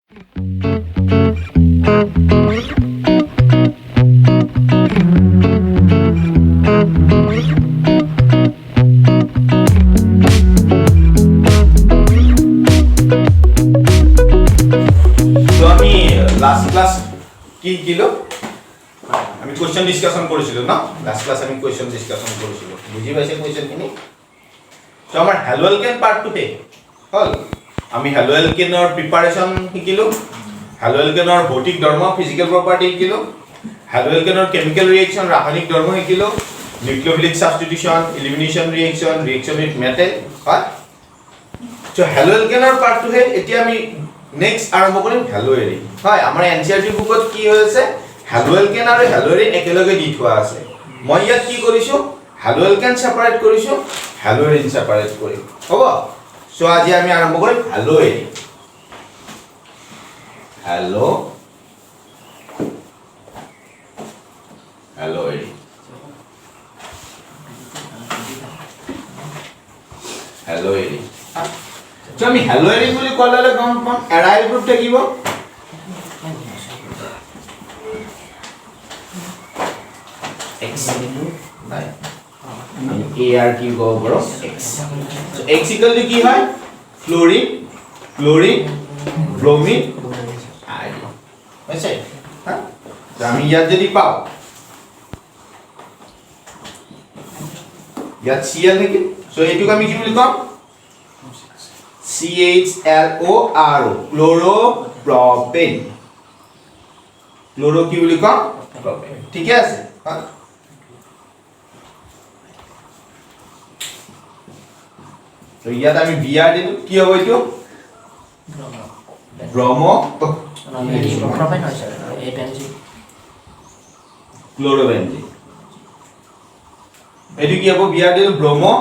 Last class কি kilo আমি question discussion কৰিছিলো না লাস্ট ক্লাস আমি কোশ্চেন ডিসকাশন কৰিছিলো বুজি পাইছে কোশ্চেন খিনি তো আমাৰ হ্যালো এলকেন পাৰ্ট 2 তে হল আমি হ্যালো এলকেনৰ প্ৰিপাৰেচন শিকিলো হ্যালো এলকেনৰ ভৌতিক ধৰ্ম ফিজিক্যাল প্ৰপাৰ্টি শিকিলো হ্যালো এলকেনৰ কেমিক্যাল ৰিঅ্যাকশন ৰাসায়নিক ধৰ্ম শিকিলো nucleophilic substitution elimination reaction with metal হয় তো হ্যালো এলকেনৰ পাৰ্ট 2 হে এতিয়া আমি নেক্সট আৰম্ভ কৰিম হ্যালো এৰিন হয় আমাৰ এনসিআৰটি বুকত কি হৈছে হ্যালো এলকেন আৰু হ্যালো এৰিন একেলগে দি থোৱা আছে মই ইয়াত কি কৰিছো হ্যালো এলকেন সেপাৰেট কৰিছো হ্যালো এৰিন সেপাৰেট কৰিম হ'ব সো আজি আমি আৰম্ভ কৰিম hello Erin hello Erin hello Erin তো আমি হ্যালো এৰিন বুলি কললে গম পাম এৰাইল গ্ৰুপ থাকিব x নাই a r কি গো বড় x so x equal to কি হয় ফ্লোরিন ব্রোমিন আয়োডিন আছে হ্যাঁ তো আমি ইয়াত যদি পাও ইয়াত Cl নেকি সো এইটুক আমি কি বুলি কম CHLORO ক্লোরোপ্রোপেন ক্লোরো কি বুলি কম প্রোপেন ঠিক আছে হ্যাঁ তো ইয়াত আমি বিআর দিলো কি হবে এটো ব্রোমো প্রোপেন হয় স্যার এই বেনজিন ক্লোরোবেনজিন এটো কি হবে বিআর দিলো ব্রোমো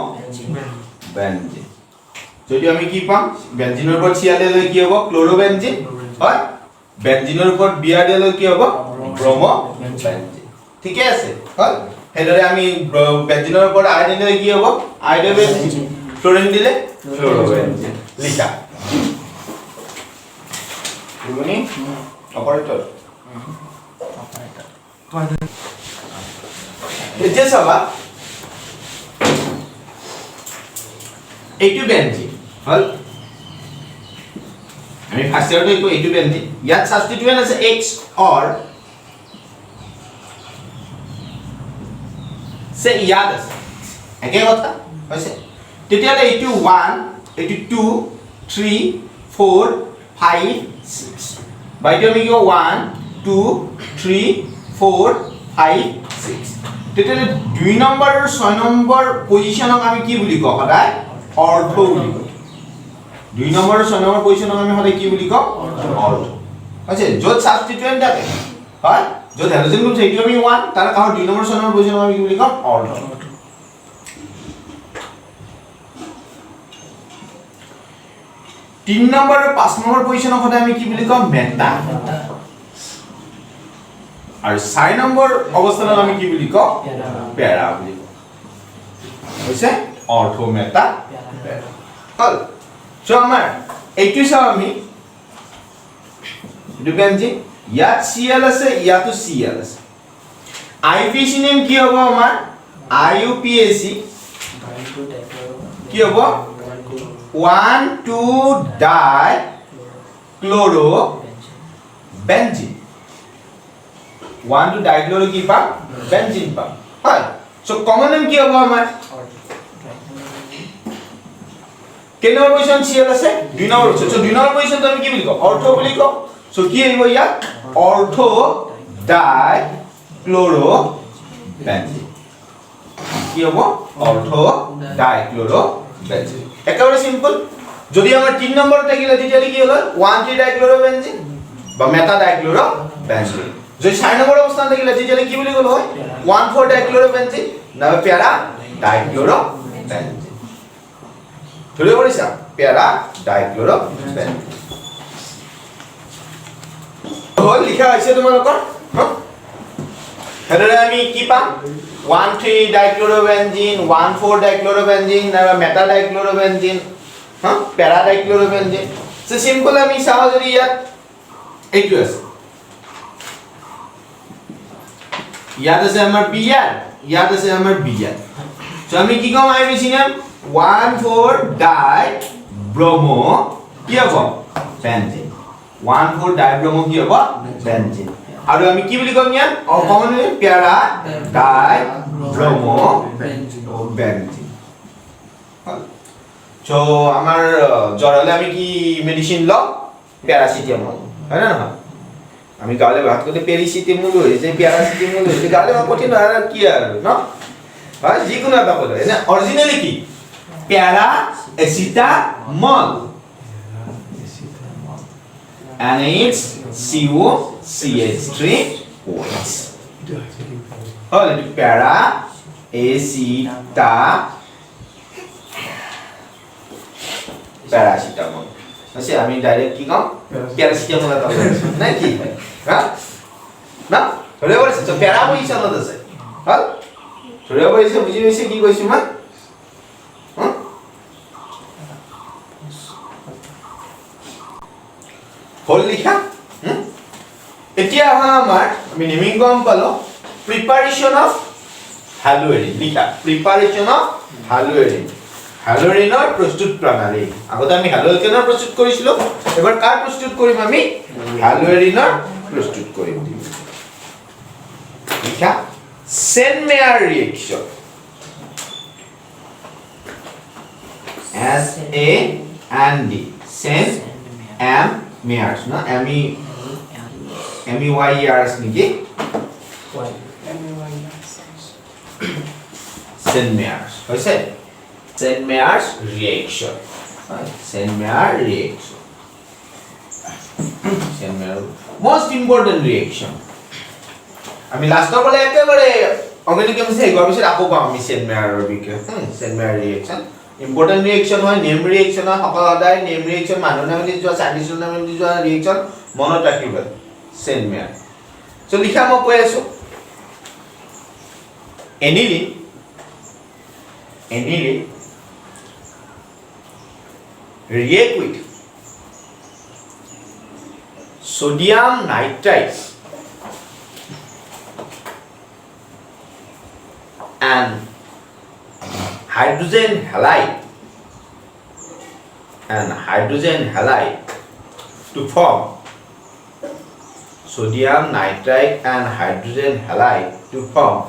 বেনজিন যদি আমি কি পাম বেনজিনৰ উপৰ Cl দিলে কি হ'ব ক্লোৰোবেনজিন হয় বেনজিনৰ উপৰ Br দিলে কি হ'ব ব্ৰোমো বেনজিন ঠিক আছে হয় হেদৰে আমি বেনজিনৰ উপর আয়োডিন দিলে কি হ'ব আয়োডোবেনজিন ফ্লোরিন দিলে ফ্লোরোবেনজিন লিখা বুঝনি অপারেটর এতিয়া চাবা এইটো বেনজিন হল আমি ফার্স্ট ইয়ারতে একো এইটো বেনজিন ইয়াত সাবস্টিটিউয়েন্ট আছে x অর সে ইয়াত আছে একে কথা হৈছে তেতিয়ালে এইটো 1 এইটো 2 3 4 5 6 বাইটো আমি কি 1 2 3 4 5 6 তেতিয়ালে 2 নম্বৰ আৰু 6 নম্বৰ পজিশনক আমি কি বুলি কওঁ সদায় অৰ্ধ বুলি কওঁ 2 নম্বৰ আৰু 6 নম্বৰ পজিশনক আমি সদায় কি বুলি কওঁ অর্ধ আছে যত সাবস্টিটিউয়েন্ট থাকে হয় যত হাইড্রোজেন গ্রুপ সেইটো আমি 1 তাৰ কাহ 2 নম্বৰ 6 নম্বৰ পজিশনক আমি কি বুলি কওঁ অৰ্ধ 3 নম্বৰ আৰু 5 নম্বৰ পজিশনক সদায় আমি কি বুলি কওঁ মেটা আৰু 4 নম্বৰ অৱস্থানত আমি কি বুলি কওঁ প্যাৰা বুলি কওঁ হৈছে অৰ্ধ মেটা হল সো আমাৰ এইটো চাও আমি বেনজিন ইয়াত Cl আছে ইয়াতো Cl আছে IUPAC নেম কি হ'ব আমাৰ IUPAC কি হ'ব 1 2 ডাই ক্লোরো বেনজিন 1 2 ডাই ক্লোরো কি পাম বেনজিন পাম হয় সো কমন নেম কি হ'ব আমাৰ কেই নম্বৰ পজিশন Cl আছে 2 number position so 2 number position আমি কি বুলি কওঁ অর্ধ বুলি কওঁ সো কি আহিব ইয়াত অর্ধ ডাই ক্লোরো বেনজিন কি হ'ব অর্ধ ডাই ক্লোরো বেনজিন একেবারে সিম্পল যদি আমাৰ 3 নম্বৰ থাকিলে তেতিয়ালে কি হল 1 3 ডাই ক্লোৰো বেনজিন বা মেটা ডাই ক্লোৰো বেনজিন যদি 4 নম্বৰ অৱস্থান থাকিলে তেতিয়ালে কি বুলি কল হয় 1 4 ডাই ক্লোরো বেনজিন না প্যারা ডাই ক্লোরো বেনজিন ধরে পড়িছা প্যারা ডাই ক্লোরো বেনজিন হল লিখা আছে তোমালোকৰ হেদৰে আমি কি পাম 1 3 ডাইক্লোরোবেনজিন 1 4 ডাইক্লোরোবেনজিন না মেটা ডাইক্লোরোবেনজিন হ্যাঁ প্যারা ডাইক্লোরোবেনজিন সো সিম্পল আমি চাও যদি ইয়াত এইটো আছে ইয়াত আছে আমাৰ বিয়াৰ ইয়াত আছে আমাৰ বিয়াৰ সো আমি কি কম আইবিসি নাম 1,4 ডাই ব্রোমো কি হ'ব বেনজিন 1,4 ডাই ব্রোমো কি হ'ব বেনজিন আৰু আমি কি বুলি কম ইয়াত অকমন প্যাৰা ডাই ব্ৰোমো বেনজিন সো আমাৰ জ্বৰলে আমি কি মেডিসিন লও প্যারাসিটামল হয় না না আমি গালে ভাত করতে প্যারাসিটামল হই যে প্যারাসিটামল হই যে গালে কঠিন আর কি আর না হয় যে কোনো একটা বলে না অরিজিনালি কি প্যারাসিটামল and it's COCH3OH হল প্যারা এসিটা প্যারাসিটামল আছে আমি ডাইরেক্ট কি কম প্যারাসিটামল তা না কি হ্যাঁ না হলে বলছে তো প্যারা বইছে না দছে হল হলে বইছে বুঝি বইছে কি কইছি মা হ্যাঁ হল লিখা এতিয়া আমাৰ আমি নেমিং কম পালো প্ৰিপাৰেচন অফ হ্যালোএৰিন লিখা প্ৰিপাৰেচন অফ হ্যালোএৰিন হ্যালোএৰিনৰ প্ৰস্তুত প্ৰণালী আগতে আমি হ্যালোএলকেনৰ প্ৰস্তুত কৰিছিলো এবাৰ কাৰ প্ৰস্তুত কৰিম আমি হ্যালোএৰিনৰ প্ৰস্তুত কৰিম লিখা Sandmeyer reaction S A N D sand M Meyers না MEYERS নাকি সেন-মেয়ার্স হইছে Sandmeyer's reaction Sandmeyer reaction Sandmeyer most important reaction আমি লাস্টৰ বলে একেবাৰে অৰ্গানিক কেমিস্ট্ৰি গবেষণা আকৌ পাম আমি সেন-মেয়াৰৰ বিষয়ে সেন-মেয়াৰ ৰিঅ্যাকশন ইম্পৰ্টেন্ট ৰিঅ্যাকশন হয় নেম ৰিঅ্যাকশন হয় সকল আদায় নেম ৰিঅ্যাকশন মানুহ নাম দি যোৱা সাইন্টিস্টৰ নাম দি যোৱা ৰিঅ্যাকশন মনত ৰাখিব সেন-মেয়াৰ সো লিখা মই কৈ আছো aniline react with sodium nitrite and hydrogen halide to form sodium nitrite and hydrogen halide to form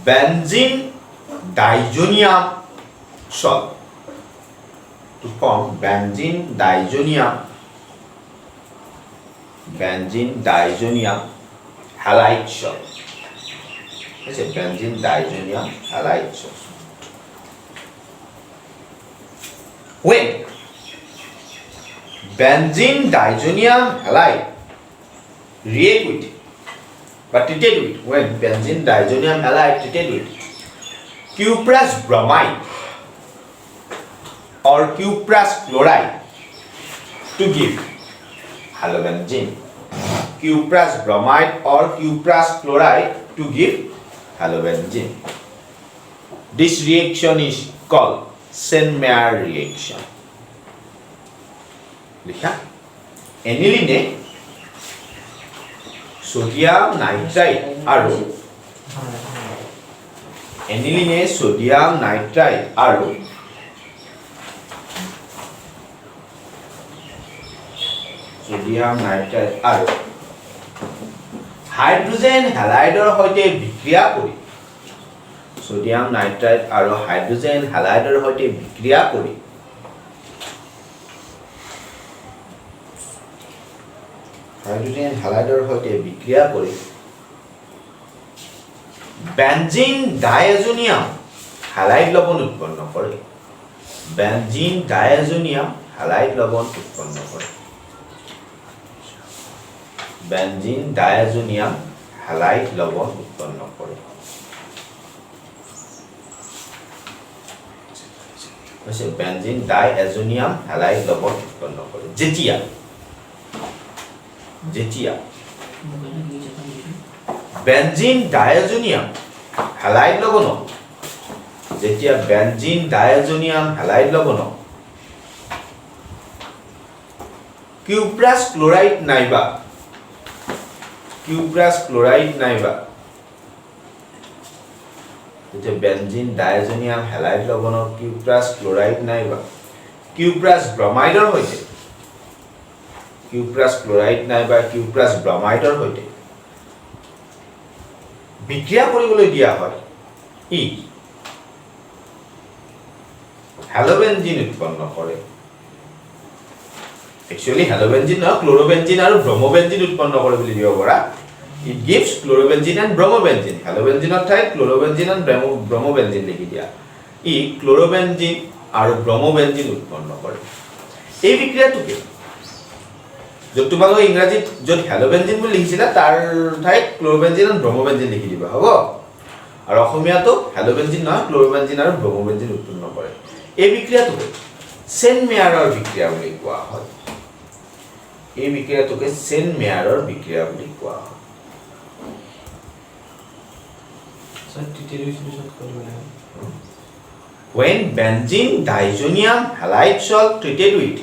benzene diazonium salt to form benzene diazonium halide salt. It's a benzene diazonium halide salt. When benzene diazonium halide react with but treated with when benzene diazonium halide treated with cuprous bromide or cuprous chloride to give halobenzene. Cuprous bromide or cuprous chloride to give halobenzene. This reaction is called সেন-মেয়ার reaction. লিখা aniline sodium nitrite আৰু aniline sodium nitrite আৰু hydrogen হ্যালাইডৰ সৈতে বিক্ৰিয়া কৰি sodium nitrite আৰু hydrogen হ্যালাইডৰ সৈতে বিক্ৰিয়া কৰি বেনজিন ডায়াজোনিয়াম হ্যালাইড লবণ উৎপন্ন কৰে বেনজিন ডায়াজোনিয়াম হ্যালাইড লবণ উৎপন্ন কৰে বেনজিন ডায়াজোনিয়াম হ্যালাইড লবণ উৎপন্ন কৰে হৈছে বেনজিন ডায়াজোনিয়াম হ্যালাইড লবণ উৎপন্ন কৰে যেতিয়া বেনজিন ডায়াজোনিয়াম হ্যালাইড লবণ যেতিয়া বেনজিন ডায়াজোনিয়াম হ্যালাইড লবণ কিউপ্ৰাছ ক্লোৰাইড নাইবা কিউপ্ৰাছ ক্লোৰাইড নাইবা যে বেনজিন ডাইজনিয়াম হ্যালাইড লবণৰ কিউপ্ৰাছ ক্লোৰাইড নাইবা কিউপ্ৰাছ ব্ৰমাইডৰ হৈতে কিউপ্ৰাছ ক্লোৰাইড নাইবা কিউপ্ৰাছ ব্ৰমাইডৰ হৈতে বিক্ৰিয়া কৰিবলৈ দিয়া হয় ই হ্যালোবেনজিন উৎপন্ন কৰে একচুয়ালি হ্যালোবেনজিন না ক্লোৰোবেনজিন আৰু ব্ৰোমোবেনজিন উৎপন্ন কৰে বুলি দিব পৰা it gives chlorobenzene and bromobenzene halobenzen অৰ্থাৎ chlorobenzene and bromobenzene লিখি দিয়া ই chlorobenzene আৰু bromobenzene উৎপন্ন কৰে এই বিক্ৰিয়াটোকে যত তোমালোক ইংৰাজীত যত halobenzen বুলি লিখিছিলা তাৰ ঠাইত chlorobenzene and bromobenzene লিখি দিবা হ'ব আৰু অসমীয়াটো halobenzen নহয় chlorobenzene আৰু bromobenzene উৎপন্ন কৰে এই বিক্ৰিয়াটোকে সেন মেয়াৰৰ বিক্ৰিয়া বুলি কোৱা হয় এই বিক্ৰিয়াটোকে সেন মেয়াৰৰ বিক্ৰিয়া বুলি কোৱা হয় when benzene diazonium halide salt treated with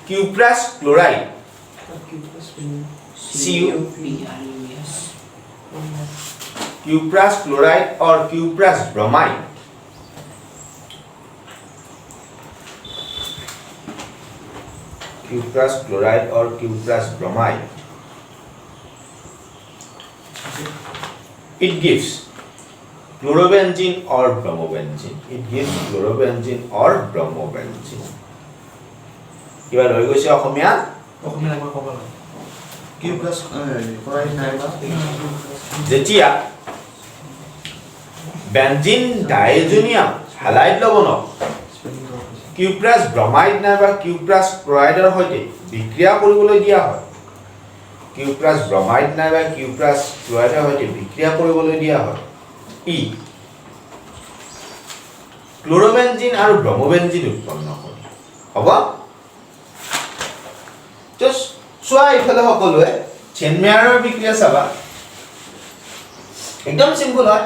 cuprous chloride cuprous chloride or cuprous bromide cuprous chloride or cuprous bromide it gives chlorobenzene or bromobenzene it gives chlorobenzene or bromobenzene কিবা ৰৈ গৈছে অসমীয়া একবাৰ ক'ব লাগে কিউপ্ৰাছ ক্লোৰাইড নাইবা যেতিয়া বেনজিন ডাইজনিয়াম হ্যালাইড লবণক কিউপ্ৰাছ ব্ৰমাইড নাইবা কিউপ্ৰাছ ক্লোৰাইডৰ সৈতে বিক্ৰিয়া কৰিবলৈ দিয়া হয় কিউপ্ৰাছ ব্ৰমাইড নাইবা কিউপ্ৰাছ ক্লোৰাইডৰ সৈতে বিক্ৰিয়া কৰিবলৈ দিয়া হয় ই ক্লোৰোবেনজিন আৰু ব্ৰমোবেনজিন উৎপন্ন কৰে হ'ব জাস্ট সোয়া ইফালে সকলোৱে চেন মেয়াৰৰ বিক্ৰিয়া চাবা একদম সিম্পল হয়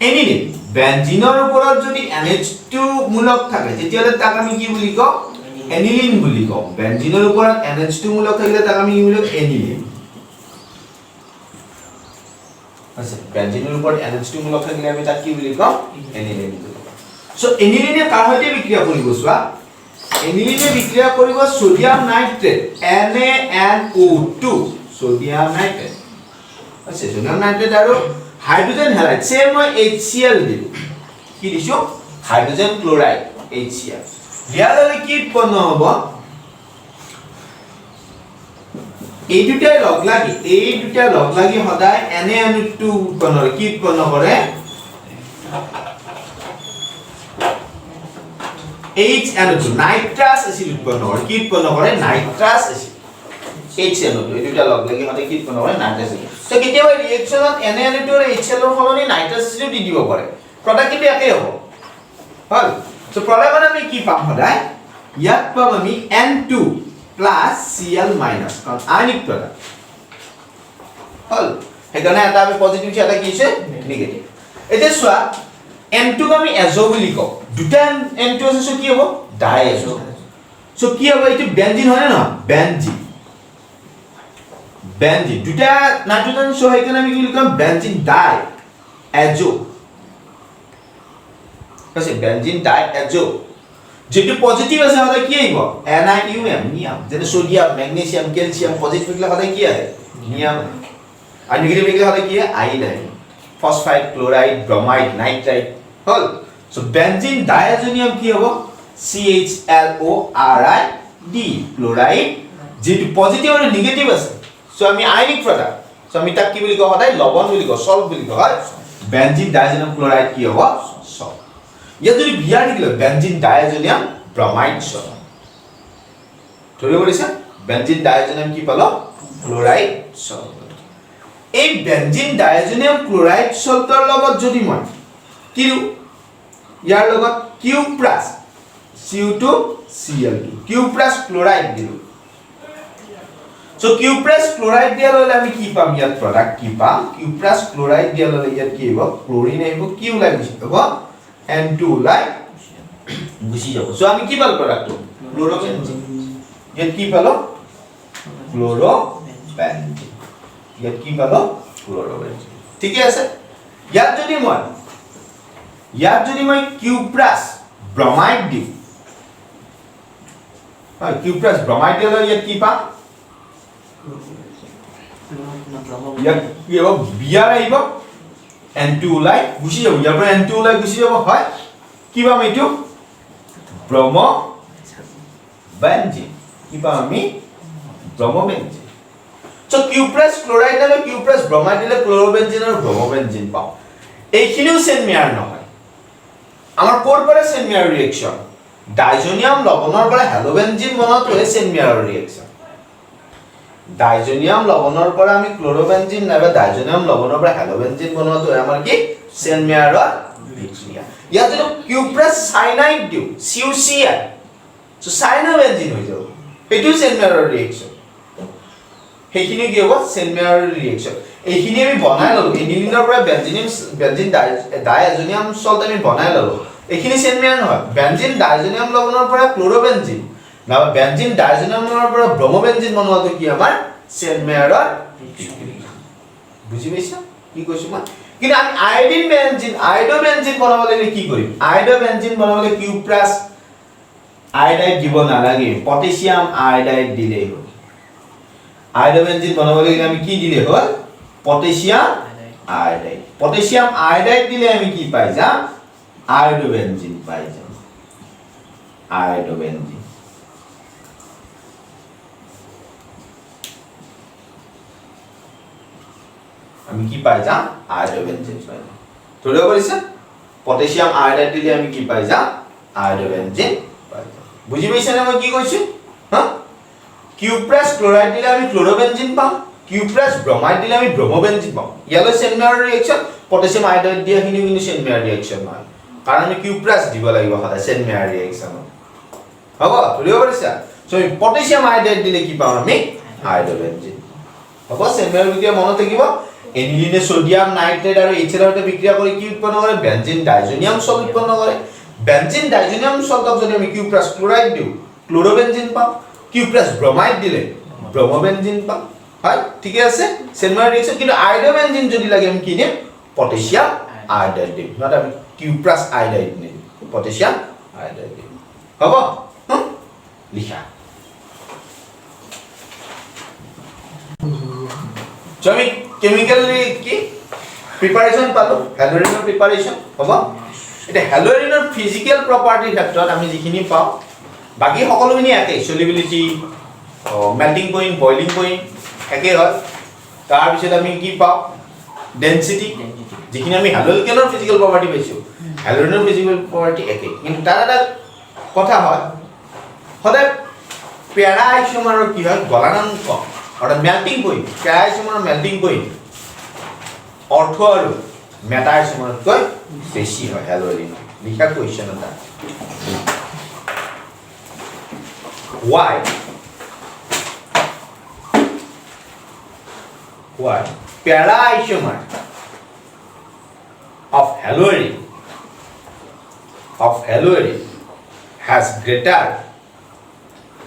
এনিলিন বেনজিনৰ ওপৰত যদি NH2 মূলক থাকে তেতিয়ালে তাক আমি কি বুলি কওঁ এনিলিন বুলি কওঁ বেনজিনৰ ওপৰত NH2 মূলক থাকিলে তাক আমি কি বুলি কওঁ এনিলিন আছে বেনজিনৰ ওপৰত NH2 মূলক থাকিলে আমি তাক কি বুলি কওঁ এনিলিন বুলি কওঁ সো এনিলিনে কাৰ সৈতে বিক্ৰিয়া কৰিব চোৱা এনিলিনে বিক্ৰিয়া কৰিব sodium nitrate NaNO2 sodium nitrate আছে সোডিয়াম নাইট্ৰেট আৰু হাইড্ৰোজেন হ্যালাইড সেম মই HCl দিলো কি দিছো হাইড্ৰোজেন ক্লোরাইড HCl দিয়ালে কি উৎপন্ন হ'ব এই দুটা লগ লাগি সদায় NaNO2 উৎপন্ন কৰে কি উৎপন্ন কৰে HNO2 নাইট্ৰাছ এসিড উৎপন্ন কৰে কি উৎপন্ন কৰে নাইট্ৰাছ এসিড HNO2 এই দুটা লগ লাগি সদায় কি উৎপন্ন কৰে নাইট্ৰাছ এসিড তো কেতিয়াবা ৰিঅ্যাকচনত NaNO2 আৰু HCl ৰ সলনি নাইট্ৰাছ এসিড দি দিব পাৰে প্ৰডাক্ট কিন্তু একেই হ'ব হল সো প্ৰডাক্ট মানে আমি কি পাম সদায় ইয়াত পাম আমি N2 plus Cl minus কাৰণ আয়নিক প্ৰডাক্ট হল হেকাৰণে এটা আমি পজিটিভ আছে এটা কি আছে নেগেটিভ এতিয়া চোৱা N2 ক আমি এজো বুলি কওঁ দুটা N2 আছে সো কি হ'ব ডাইএজো সো কি হ'ব এইটো বেনজিন হয় না বেনজিন দুটা নাইট্ৰোজেন সো হেকাৰণে আমি কি বুলি কম বেনজিন ডাই এজো আছে বেনজিন ডাই এজো যেটো পজিটিভ আছে হলে কি আহিব NiUm নিয়ম যেনে সোডিয়াম ম্যাগনেসিয়াম ক্যালসিয়াম পজিটিভ লিখলে হলে কি আহে নিয়ম আর নেগেটিভ লিখলে হলে কি আহে আইন আহে ফসফাইড ক্লোরাইড ব্রোমাইড নাইট্রাইট হল সো বেনজিন ডাইজোনিয়াম কি হ'ব CHLORID ক্লোরাইড যেটো পজিটিভ আৰু নেগেটিভ আছে সো আমি আয়নিক প্ৰডাক্ট সো আমি তাক কি বুলি কওঁ সদায় লবণ বুলি কওঁ সল্ট বুলি কওঁ হয় বেনজিন ডাইজোনিয়াম ক্লোরাইড কি হ'ব সল্ট ইয়া যদি বিয়াৰ লিখলে বেনজিন ডাইজোনিয়াম ব্ৰোমাইড সল্ট ধৰি পৰিছে বেনজিন ডাইজোনিয়াম কি পালো ক্লোৰাইড সল্ট এই বেনজিন ডাইজোনিয়াম ক্লোৰাইড সল্টৰ লগত যদি মই কিউ ইয়াৰ লগত কিউপ্ৰাছ Cu2Cl2 কিউপ্ৰাছ ক্লোৰাইড দিলো সো কিউপ্ৰাছ ক্লোৰাইড দিয়া ললে আমি কি পাম ইয়াত প্ৰডাক্ট কি পাম কিউপ্ৰাছ ক্লোৰাইড দিয়া ললে ইয়াত কি হ'ব ক্লোৰিন আহিব কি ওলাই গুছি যাব N2 ওলাই গুছি যাব সো আমি কি পাল প্ৰডাক্টটো ক্লোৰোবেনজিন ইয়াত কি পালো ক্লোৰোবেনজিন ইয়াত কি পালো ক্লোৰোবেনজিন ঠিকই আছে ইয়াত যদি মই কিউপ্ৰাছ ব্ৰমাইড দিওঁ হয় কিউপ্ৰাছ ব্ৰমাইড দিলে ইয়াত কি পাম ইয়াত কি হ'ব বিয়াৰ আহিব N2 ওলাই গুছি যাব ইয়াৰ পৰা N2 ওলাই গুছি যাব হয় কি পাম এইটো ব্ৰমোবেনজিন কি পাম আমি ব্ৰমোবেনজিন সো কিউপ্ৰাছ ক্লোৰাইড আৰু কিউপ্ৰাছ ব্ৰমাইড দিলে ক্লোৰোবেনজিন আৰু ব্ৰমোবেনজিন পাম এইখিনিও চেন মেয়াৰ নহয় আমাৰ কোৰ পৰা চেন মেয়াৰ ৰিঅ্যাকচন ডাইজোনিয়াম লৱণৰ পৰা হেলোবেনজিন বনোৱাটোহে চেন মেয়াৰৰ ৰিঅ্যাকচন ডাইজোনিয়াম লৱণৰ পৰা আমি ক্লোৰোবেনজিন নাইবা ডাইজোনিয়াম লৱণৰ পৰা হেলোবেনজিন বনোৱাটো আমাৰ কি চেন মেয়াৰৰ বিক্ৰিয়া ইয়াত যদি কিউপ্ৰাছ সাইনাইড দিও CuCl সো সাইনোবেনজিন হৈ যাব এটো চেন মেয়াৰৰ ৰিঅ্যাকচন হেখিনি কি হ'ব চেন মেয়াৰৰ ৰিঅ্যাকচন এইখিনি আমি বনাই ললো এনিলিনৰ পৰা বেনজিন ডাইজোনিয়াম সল্ট আমি বনাই ললো এইখিনি চেন মেয়াৰ নহয় বেনজিন ডাইজোনিয়াম লৱণৰ পৰা ক্লোৰোবেনজিন না বেনজিন ডাইজোনিয়ামৰ পৰা ব্ৰমোবেনজিন বনোৱাটো কি আমাৰ চেন মেয়াৰৰ বুজি পাইছা কি কৈছো মই কিন্তু আমি আয়োডোবেনজিন বনাব লাগিলে কি কৰিম আয়োডোবেনজিন বনাবলৈ কিউপ্ৰাছ আয়োডাইড দিব নালাগে পটাছিয়াম আয়োডাইড দিলেই হ'ল আয়োডোবেনজিন বনাব লাগিলে আমি কি দিলে হ'ল পটাছিয়াম আয়োডাইড দিলে আমি কি পাই যাম আয়োডোবেনজিন পাই যাম আয়োডোবেনজিন আমি কি পাই যাম আয়োডোবেনজিন পাই যাম ধৰিব পাৰিছা পটাছিয়াম আয়োডাইড দিলে আমি কি পাই যাম আয়োডোবেনজিন পাই যাম বুজি পাইছা না মই কি কৈছো হা কিউপ্ৰাছ ক্লোৰাইড দিলে আমি ক্লোৰোবেনজিন পাম কিউপ্ৰাছ ব্ৰমাইড দিলে আমি ব্ৰমোবেনজিন পাম ইয়ালৈ চেন মেয়াৰ ৰিঅ্যাকচন পটাছিয়াম আয়োডাইড দিয়া হিনি কিন্তু চেন মেয়াৰ ৰিঅ্যাকচন নহয় কাৰণ আমি কিউপ্ৰাছ দিব লাগিব সদায় চেন মেয়াৰ ৰিঅ্যাকচন হ'ব ধৰিব পাৰিছা সো পটাছিয়াম আয়োডাইড দিলে কি পাম আমি আয়োডোবেনজিন হ'ব চেন মেয়াৰ বিক্ৰিয়া মনত থাকিব এনিলিনে সোডিয়াম নাইট্ৰেট আৰু HCl সৈতে বিক্ৰিয়া কৰি কি উৎপন্ন কৰে বেনজিন ডাইজোনিয়াম সল্ট উৎপন্ন কৰে বেনজিন ডাইজোনিয়াম সল্টক যদি আমি কিউপ্ৰাছ ক্লোৰাইড দিও ক্লোৰোবেনজিন পাম কিউপ্ৰাছ ব্ৰমাইড দিলে ব্ৰমোবেনজিন পাম হয় ঠিক আছে চেন মেয়াৰ ৰিঅ্যাকচন কিন্তু আয়োডোবেনজিন যদি লাগে আমি কি দিম পটাছিয়াম আয়োডাইড দিম নট আমি কিউপ্ৰাছ আয়োডাইড দিম পটাছিয়াম আয়োডাইড দিম হ'ব লিখা আমি কেমিক্যাল কি প্ৰিপাৰেচন পালো হেলোৰিনৰ প্ৰিপাৰেচন হ'ব এটা হেলোৰিনৰ ফিজিক্যাল প্ৰপাৰ্টিৰ ক্ষেত্ৰত আমি যিখিনি পাও বাকি সকলোখিনি একে solubility melting point boiling point একে হয় তাৰ পিছত আমি কি পাও ডেনসিটি যিখিনি আমি হেলোকেনৰ ফিজিক্যাল প্ৰপাৰ্টি পাইছো হেলোৰিনৰ ফিজিক্যাল প্ৰপাৰ্টি একে কিন্তু তাৰ এটা কথা হয় সদায় পেৰা আইসোমাৰৰ কি হয় গলনাঙ্ক অৰ্থাৎ মেল্টিং পয়েন্ট পেৰা আইসোমাৰৰ মেল্টিং পয়েন্ট অৰ্থ আৰু মেটা আইসোমাৰতকৈ বেছি হয় হেলোৰিন লিখা কোৱেশ্চন এটা why para isomer of halogen has greater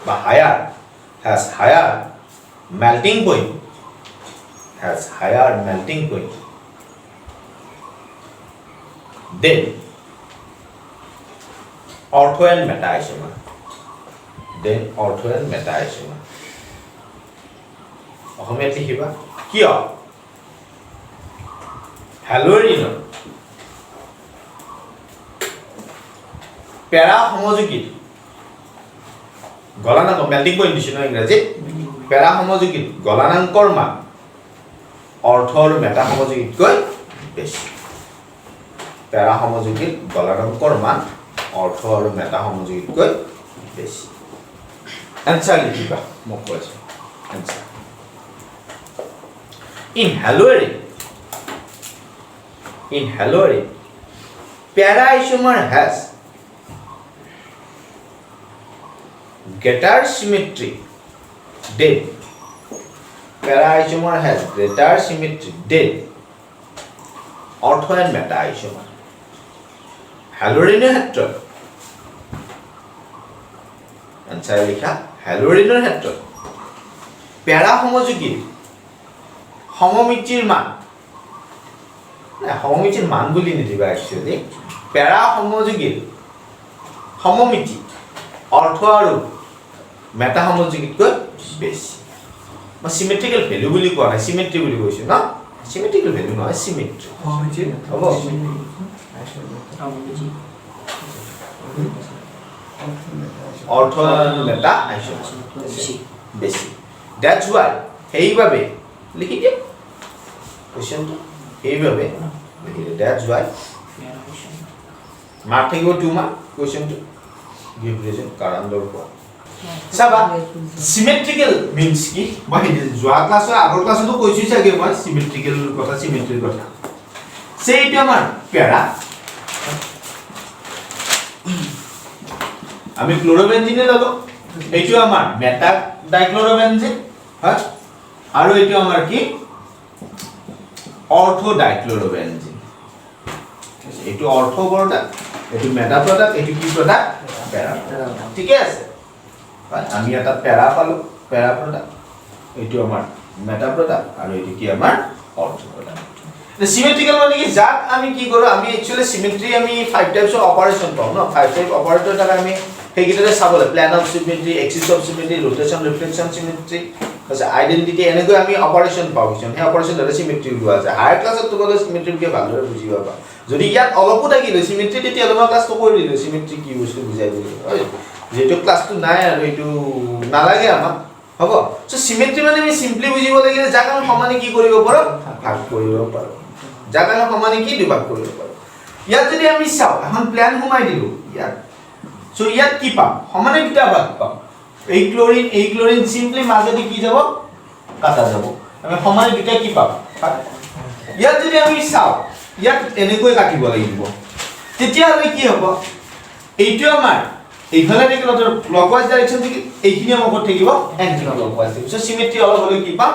বা higher melting point then ortho and meta isomer অসমীয়াত লিখিবা কিয় হেলোৰিনৰ পেৰা সমযোগীত গলনাঙ্ক মেল্টিং পইণ্ট দিছো ন ইংৰাজীত পেৰা সমযোগীত গলনাঙ্কৰ মান অৰ্থ আৰু মেটা সমযোগীতকৈ বেছি পেৰা সমযোগীত গলনাঙ্কৰ মান অৰ্থ আৰু মেটা সমযোগীতকৈ বেছি answer লিখিবা মোক কৈছো answer in halogen para isomer has greater symmetry than ortho and meta isomer halogeনৰ ক্ষেত্ৰত answer লিখা halogeনৰ ক্ষেত্ৰত প্যাৰা সমযোগী সমমিতিৰ মান না সমমিতিৰ মান বুলি নিদিবা একচুয়ালি প্যাৰা সমযোগীৰ সমমিতি অৰ্থ আৰু মেটা সমযোগীতকৈ বেছি বা সিমেট্ৰিক্যাল ভ্যালু বুলি কোৱা নাই সিমেট্ৰি বুলি কৈছো না সিমেট্ৰিক্যাল ভ্যালু নহয় সিমেট্ৰি হ'ব অৰ্থ মেটা বেছি দ্যাটস ওয়াই এইভাবে লিখি দিও কোশ্চেনটো এইভাবে লিখি দিও দ্যাটস ওয়াই মার্ক থাকিব 2 মার্ক কোশ্চেনটো গিভ রিজন কাৰণ দৰকাৰ চাবা সিমেট্ৰিক্যাল মিন্স কি মই যোৱা ক্লাছৰ আগৰ ক্লাছতো কৈছো চাগে মই সিমেট্ৰিক্যাল কথা সিমেট্ৰিৰ কথা সেইটা আমাৰ প্যাৰা আমি ক্লোৰোবেনজিনে ললো এইটো আমাৰ মেটা ডাইক্লোৰোবেনজিন হয় আৰু এইটো আমাৰ কি অৰ্থো ডাইক্লোৰোবেনজিন এইটো অৰ্থো প্ৰডাক্ট এইটো মেটা প্ৰডাক্ট এইটো কি প্ৰডাক্ট প্যাৰা ঠিক আছে আমি এটা প্যাৰা পালো প্যাৰা প্ৰডাক্ট এইটো আমাৰ মেটা প্ৰডাক্ট আৰু এইটো কি আমাৰ অৰ্থো প্ৰডাক্ট সিমেট্ৰিক্যাল মানে কি যাক আমি কি কৰো আমি একচুয়ালি সিমেট্ৰি আমি 5 টাইপস অফ অপাৰেশন পাও ন 5 টাইপ অপাৰেটৰ দ্বাৰা আমি সেইকেইটাৰে চাবলৈ plane of symmetry axis of symmetry rotation reflection symmetry আছে আইডেন্টিটি এনেকৈ আমি অপাৰেশন পাও কিছুমান সেই অপাৰেশন দ্বাৰা সিমেট্ৰি লোৱা যায় হায়াৰ ক্লাছত তো গলে সিমেট্ৰি কি ভালদৰে বুজিব পাবা যদি ইয়াত অলপো থাকিলে সিমেট্ৰি তেতিয়া অলপ ক্লাছ তো কৰি দিলো সিমেট্ৰি কি বস্তু বুজাই দিলো হয় যেটো ক্লাছটো নাই আৰু এইটো নালাগে আমাক হ'ব সো সিমেট্ৰি মানে আমি সিম্পলি বুজিব লাগিলে যাক আমি সমানে কি কৰিব পাৰো ভাগ কৰিব পাৰো যাক আমি সমানে কি বিভাগ কৰিব পাৰো ইয়াত যদি আমি চাও এখন প্ল্যান ঘুমাই দিলো ইয়াত সো ইয়াত কি পাম সমানে দুটা ভাগ পাম এই ক্লোরিন সিম্পলি মাজেদি কি যাব কাটা যাব আমি সমানে দুটা কি পাম ইয়াত যদি আমি চাও ইয়াত এনেকৈ কাটিব লাগিব তেতিয়া আমি কি হ'ব এইটো আমাৰ এইফালে থাকিল ক্লকৱাইজ ডাইৰেকশন থেকে এইখিনি আমাৰ থাকিব এন্টি ক্লকৱাইজ সো সিমেট্ৰি অলপ হলে কি পাম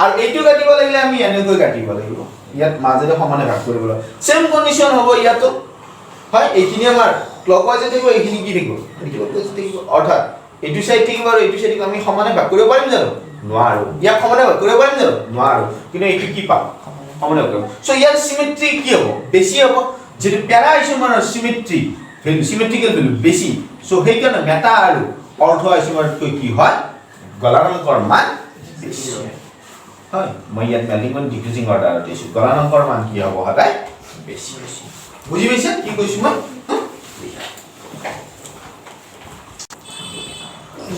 আৰু এইটো কাটিব লাগিলে আমি এনেকৈ কাটিব লাগিব ইয়াত মাজেৰে সমানে ভাগ কৰিব লাগিব সেম কন্ডিশন হ'ব ইয়াতো হয় এইখিনি আমাৰ ক্লকৱাইজে থাকিব এইখিনি কি থাকিব ক্লকৱাইজে থাকিব অৰ্থাৎ এইটো সাইড থাকিব আৰু এইটো সাইড আমি সমানে ভাগ কৰিব পাৰিম জানো নোৱাৰো ইয়াক সমানে ভাগ কৰিব পাৰিম জানো নোৱাৰো কিন্তু এইটো কি পাম সমানে ভাগ সো ইয়াৰ সিমেট্ৰি কি হ'ব বেছি হ'ব যেটো প্যাৰা আইসোমাৰৰ সিমেট্ৰি ভ্যালু সিমেট্ৰিক্যাল ভ্যালু বেছি সো সেইকাৰণে মেটা আৰু অৰ্থ আইসোমাৰতকৈ কি হয় গলনাঙ্কৰ মান বেছি হয় মই ইয়াত মেলিংখন ডিক্ৰিজিং অৰ্ডাৰত দিছো গলনাঙ্কৰ মান কি হ'ব সদায় বেছি বুজি পাইছা কি কৈছো মই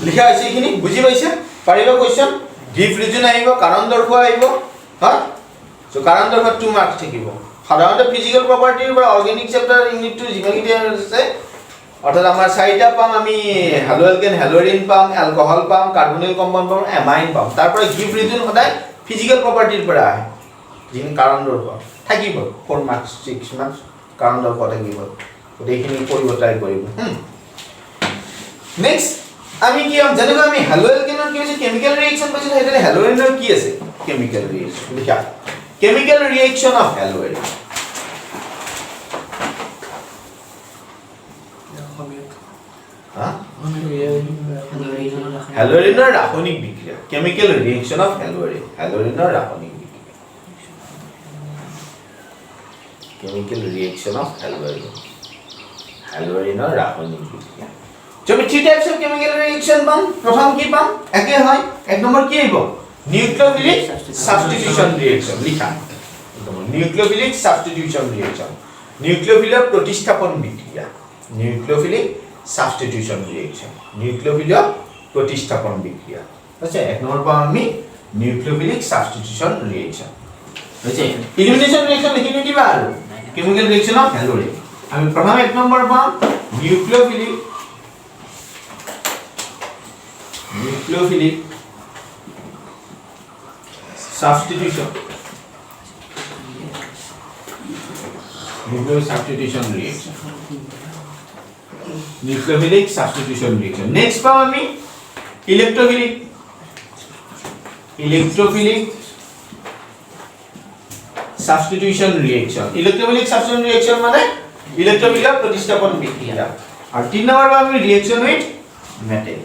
লিখা আছে এইখিনি বুজি পাইছা পাৰিবা কোৱেশ্চন গিভ ৰিজন আহিব কাৰণ দৰ্শোৱা আহিব হয় সো কাৰণ দৰ্শোৱা 2 মাৰ্কস থাকিব সাধাৰণতে ফিজিক্যাল প্ৰপাৰ্টিৰ পৰা অৰ্গেনিক চেপ্টাৰ ইউনিট 2 যিমানকি আছে অৰ্থাৎ আমাৰ চাৰিটা পাম আমি হ্যালোএলকেন হ্যালোৰিন পাম এলকহল পাম কাৰ্বনিল কম্পাউণ্ড পাম এমাইন পাম তাৰ পৰা গিভ ৰিজন সদায় ফিজিক্যাল প্ৰপাৰ্টিৰ পৰা আহে যিন কাৰণ দৰ্শোৱা থাকিব 4 মাৰ্কস 6 মাৰ্কস কাৰণ দৰ্শোৱা থাকিব গোটেইখিনি কৰিব ট্ৰাই কৰিব নেক্সট আমি কি জানিবা আমি হ্যালোএলকেনৰ কি আছে কেমিক্যাল ৰিঅ্যাকশন পাইছো হেতলে হ্যালোৰিনৰ কি আছে কেমিক্যাল ৰিঅ্যাকশন লিখা chemical reaction of halogen halogenৰ ৰাসায়নিক বিক্ৰিয়া chemical reaction of halogenৰ ৰাসায়নিক বিক্ৰিয়া chemical reaction of halogenৰ ৰাসায়নিক বিক্ৰিয়া তুমি 3 types of chemical reaction পাম প্ৰথম কি পাম একে হয় এক নম্বৰ কি আহিব নিউক্লিওফিলিক সাবস্টিটিউশন রিঅ্যাকশন লিখা নিউক্লিওফিলিক সাবস্টিটিউশন রিঅ্যাকশন নিউক্লিওফিলের প্রতিস্থাপন বিক্রিয়া নিউক্লিওফিলিক সাবস্টিটিউশন রিঅ্যাকশন নিউক্লিওফিলের প্রতিস্থাপন বিক্রিয়া আছে এক নম্বর পাম আমি নিউক্লিওফিলিক সাবস্টিটিউশন রিঅ্যাকশন আছে এলিমিনেশন রিঅ্যাকশন লিখি দিবা আর কেমিক্যাল রিঅ্যাকশন অফ হ্যালোজেন আমি প্রথম এক নম্বর পাম nucleophilic substitution nucleophilic substitution reaction nucleophilic substitution reaction next পাম আমি electrophilic substitution reaction electrophilic substitution reaction মানে ইলেকট্রোফিলিক প্রতিস্থাপন বিক্রিয়া আর 3 নম্বর পাম আমি reaction with metal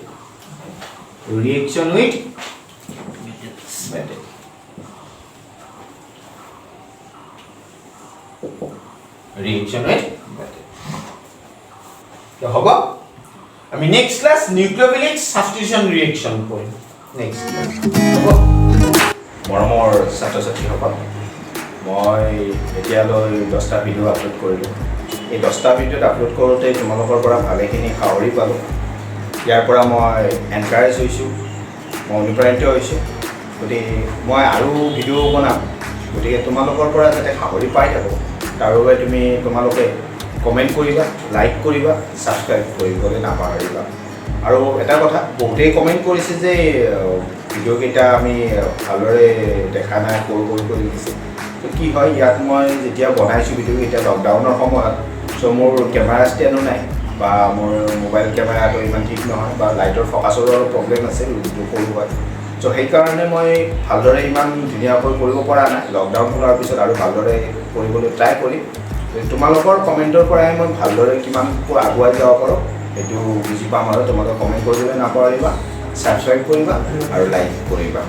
reaction with metal. Reaction with metal. তো হ'ব আমি next class nucleophilic substitution reaction কৰিম নেক্সট ক্লাস হ'ব মৰমৰ ছাত্ৰ ছাত্ৰীসকল মই এতিয়ালৈ 10টা ভিডিঅ' আপলোড কৰিলোঁ এই 10টা ভিডিঅ'ত আপলোড কৰোঁতে তোমালোকৰ পৰা ভালেখিনি সাহৰি পালোঁ ইয়াৰ পৰা মই এনকাৰেজ হৈছোঁ মই অনুপ্ৰাণিত হৈছোঁ গতিকে মই আৰু ভিডিঅ' বনাম গতিকে তোমালোকৰ পৰা যাতে সাহৰি পাই থাকোঁ তাৰ বাবে তোমালোকে কমেণ্ট কৰিবা লাইক কৰিবা ছাবস্ক্ৰাইব কৰিবলৈ নাপাহৰিবা আৰু এটা কথা বহুতেই কমেণ্ট কৰিছে যে ভিডিঅ'কেইটা আমি ভালদৰে দেখা নাই সৰু কৰি দিছে তো কি হয় ইয়াত মই যেতিয়া বনাইছোঁ ভিডিঅ'কেইটা লকডাউনৰ সময়ত চ' মোৰ কেমেৰা ষ্টেণ্ডো নাই বা মোৰ মোবাইল কেমেৰাটো ইমান ঠিক নহয় বা লাইটৰ ফ'কাছৰো অলপ প্ৰব্লেম আছে ভিডিঅ'টো সৰু হয় চ' সেইকাৰণে মই ভালদৰে ইমান ধুনীয়াকৈ কৰিব পৰা নাই লকডাউন খোলাৰ পিছত আৰু ভালদৰে কৰিবলৈ ট্ৰাই কৰিম তোমালোকৰ কমেণ্টৰ পৰাই মই ভালদৰে কিমানকৈ আগুৱাই যাব পাৰোঁ সেইটো বুজি পাম আৰু তোমালোকে কমেণ্ট কৰিবলৈ নাপাহৰিবা ছাবস্ক্ৰাইব কৰিবা আৰু লাইক কৰিবা